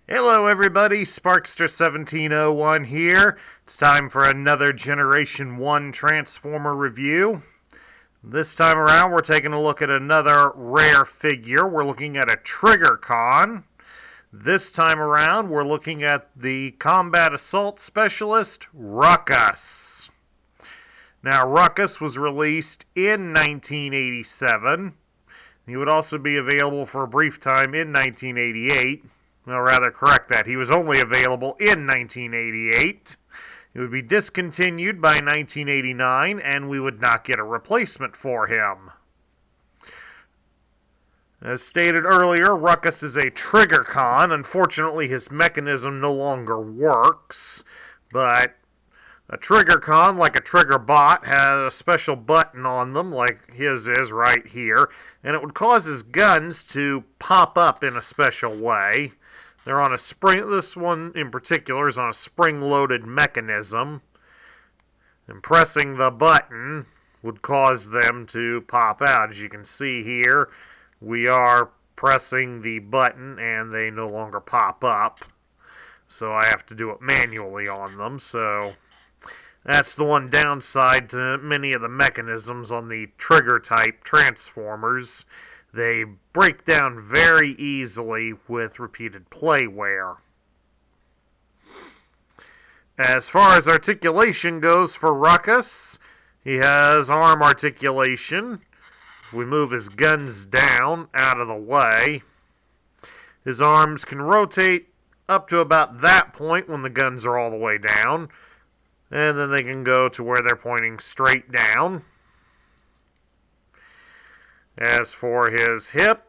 Hello everybody, Sparkster1701 here. It's time for another Generation 1 Transformer review. This time around we're taking a look at another rare figure. We're looking at a TriggerCon. This time around we're looking at the Combat Assault Specialist, Ruckus. Now Ruckus was released in 1987. He would also be available for a brief time in 1988. Well, rather correct that. He was only available in 1988. It would be discontinued by 1989, and we would not get a replacement for him. As stated earlier, Ruckus is a TriggerCon. Unfortunately, his mechanism no longer works, but a TriggerCon, like a Trigger bot, has a special button on them, like his is right here, and it would cause his guns to pop up in a special way. They're on a spring. This one in particular is on a spring-loaded mechanism, and pressing the button would cause them to pop out. As you can see here, we are pressing the button, and they no longer pop up. So I have to do it manually on them. So that's the one downside to many of the mechanisms on the trigger-type Transformers. They break down very easily with repeated play wear. As far as articulation goes for Ruckus, he has arm articulation. If we move his guns down out of the way, his arms can rotate up to about that point when the guns are all the way down, and then they can go to where they're pointing straight down. As for his hip,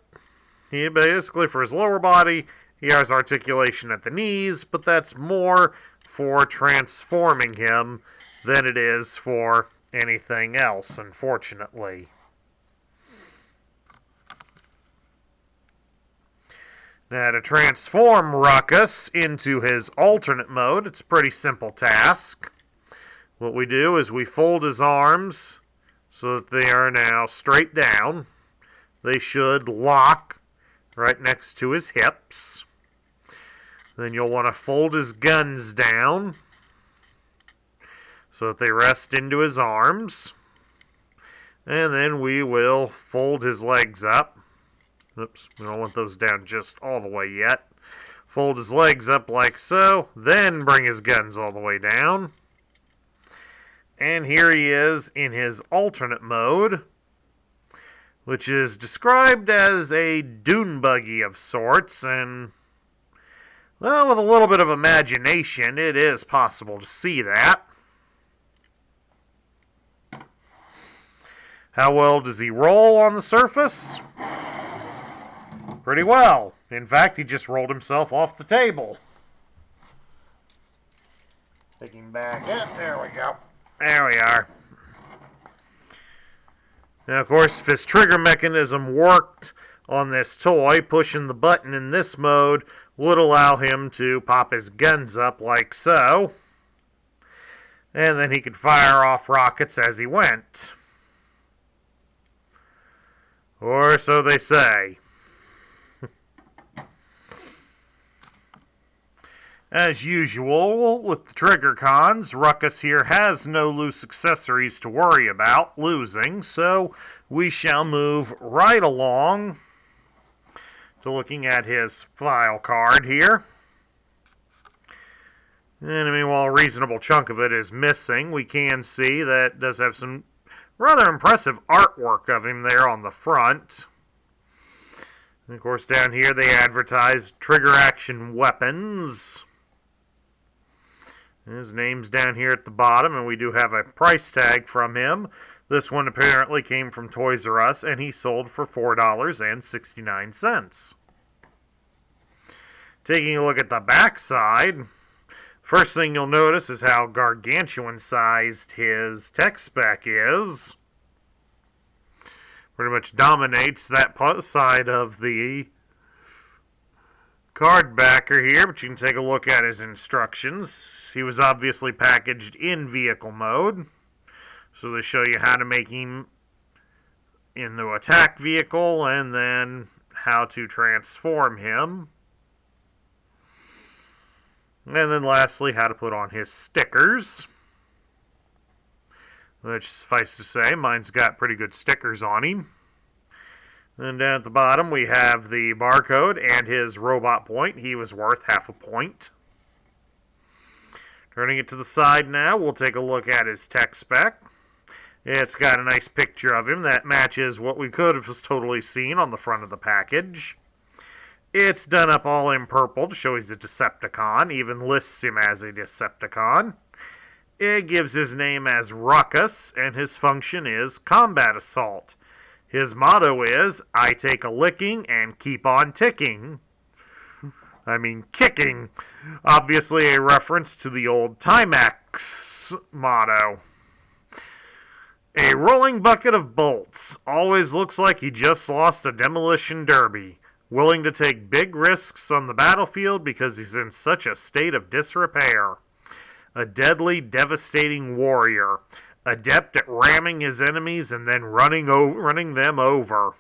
he basically, for his lower body, he has articulation at the knees, but that's more for transforming him than it is for anything else, unfortunately. Now, to transform Ruckus into his alternate mode, it's a pretty simple task. What we do is we fold his arms so that they are now straight down. They should lock right next to his hips. Then you'll want to fold his guns down so that they rest into his arms. And then we will fold his legs up. Oops, we don't want those down just all the way yet. Fold his legs up like so, then bring his guns all the way down. And here he is in his alternate mode, which is described as a dune buggy of sorts, and, well, with a little bit of imagination, it is possible to see that. How well does he roll on the surface? Pretty well. In fact, he just rolled himself off the table. Take him back up. There we go. There we are. Now, of course, if his trigger mechanism worked on this toy, pushing the button in this mode would allow him to pop his guns up like so. And then he could fire off rockets as he went. Or so they say. As usual, with the TriggerCons, Ruckus here has no loose accessories to worry about losing, so we shall move right along to looking at his file card here. And I mean, while a reasonable chunk of it is missing, we can see that it does have some rather impressive artwork of him there on the front. And of course, down here they advertise trigger action weapons. His name's down here at the bottom, and we do have a price tag from him. This one apparently came from Toys R Us, and he sold for $4.69. Taking a look at the back side, first thing you'll notice is how gargantuan-sized his tech spec is. Pretty much dominates that side of the card backer here, but you can take a look at his instructions. He was obviously packaged in vehicle mode, so they show you how to make him into attack vehicle and then how to transform him. And then lastly, how to put on his stickers. Which, suffice to say, mine's got pretty good stickers on him. And down at the bottom, we have the barcode and his robot point. He was worth half a point. Turning it to the side now, we'll take a look at his tech spec. It's got a nice picture of him that matches what we could have totally seen on the front of the package. It's done up all in purple to show he's a Decepticon, even lists him as a Decepticon. It gives his name as Ruckus, and his function is Combat Assault. His motto is, I take a licking and keep on ticking. I mean, kicking. Obviously a reference to the old Timex motto. A rolling bucket of bolts. Always looks like he just lost a demolition derby. Willing to take big risks on the battlefield because he's in such a state of disrepair. A deadly, devastating warrior. Adept at ramming his enemies and then running them over.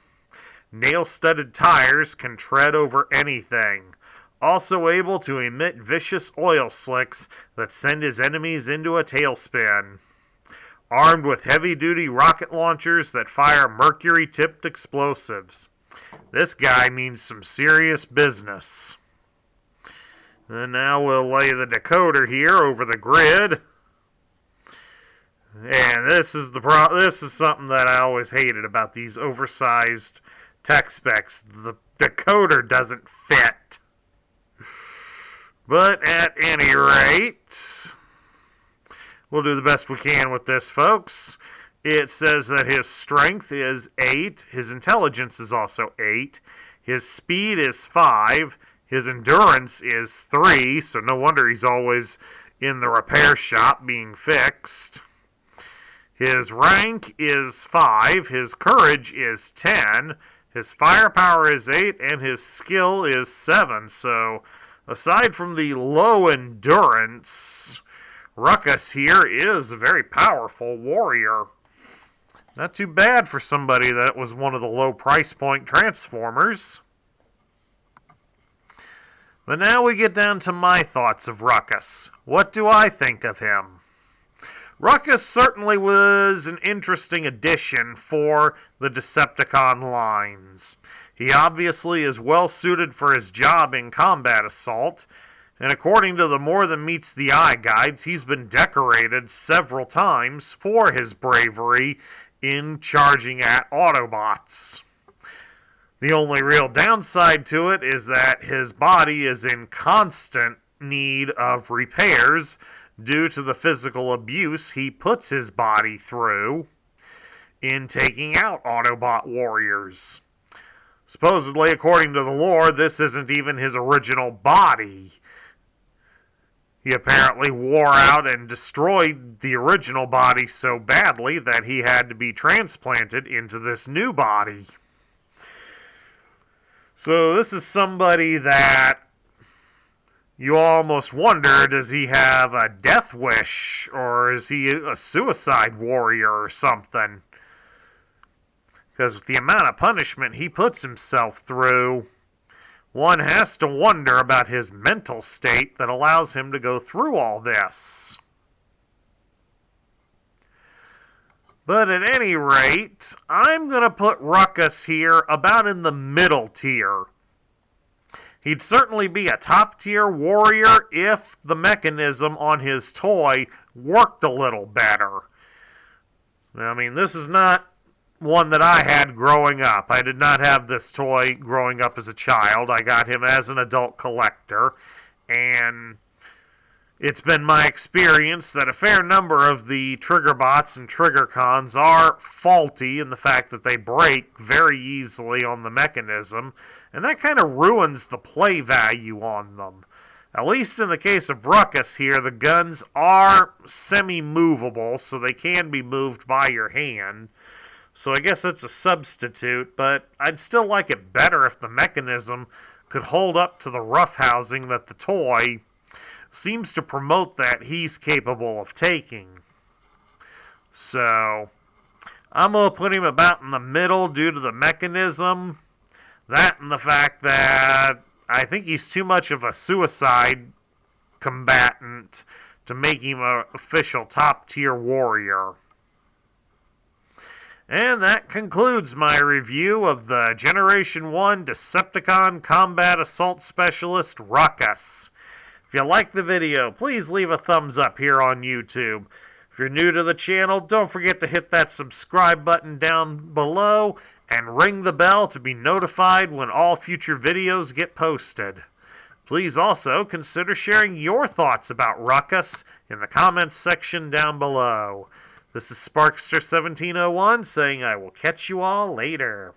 Nail-studded tires can tread over anything. Also able to emit vicious oil slicks that send his enemies into a tailspin. Armed with heavy-duty rocket launchers that fire mercury-tipped explosives. This guy means some serious business. And now we'll lay the decoder here over the grid. And this is something that I always hated about these oversized tech specs. The decoder doesn't fit. But at any rate, we'll do the best we can with this, folks. It says that his strength is 8. His intelligence is also 8. His speed is 5. His endurance is 3, so no wonder he's always in the repair shop being fixed. His rank is 5, his courage is 10, his firepower is 8, and his skill is 7. So, aside from the low endurance, Ruckus here is a very powerful warrior. Not too bad for somebody that was one of the low price point Transformers. But now we get down to my thoughts of Ruckus. What do I think of him? Ruckus certainly was an interesting addition for the Decepticon lines. He obviously is well suited for his job in Combat Assault, and according to the More Than Meets the Eye guides, he's been decorated several times for his bravery in charging at Autobots. The only real downside to it is that his body is in constant need of repairs due to the physical abuse he puts his body through in taking out Autobot warriors. Supposedly, according to the lore, this isn't even his original body. He apparently wore out and destroyed the original body so badly that he had to be transplanted into this new body. So this is somebody that you almost wonder, does he have a death wish, or is he a suicide warrior or something? Because with the amount of punishment he puts himself through, one has to wonder about his mental state that allows him to go through all this. But at any rate, I'm going to put Ruckus here about in the middle tier. He'd certainly be a top tier warrior if the mechanism on his toy worked a little better. I mean, this is not one that I had growing up. I did not have this toy growing up as a child. I got him as an adult collector, and it's been my experience that a fair number of the Triggerbots and Triggercons are faulty in the fact that they break very easily on the mechanism, and that kind of ruins the play value on them. At least in the case of Ruckus here, the guns are semi-movable, so they can be moved by your hand. So I guess that's a substitute, but I'd still like it better if the mechanism could hold up to the roughhousing that the toy seems to promote that he's capable of taking. So, I'm going to put him about in the middle due to the mechanism. That and the fact that I think he's too much of a suicide combatant to make him an official top-tier warrior. And that concludes my review of the Generation 1 Decepticon Combat Assault Specialist Ruckus. If you like the video, please leave a thumbs up here on YouTube. If you're new to the channel, don't forget to hit that subscribe button down below and ring the bell to be notified when all future videos get posted. Please also consider sharing your thoughts about Ruckus in the comments section down below. This is Sparkster1701 saying I will catch you all later.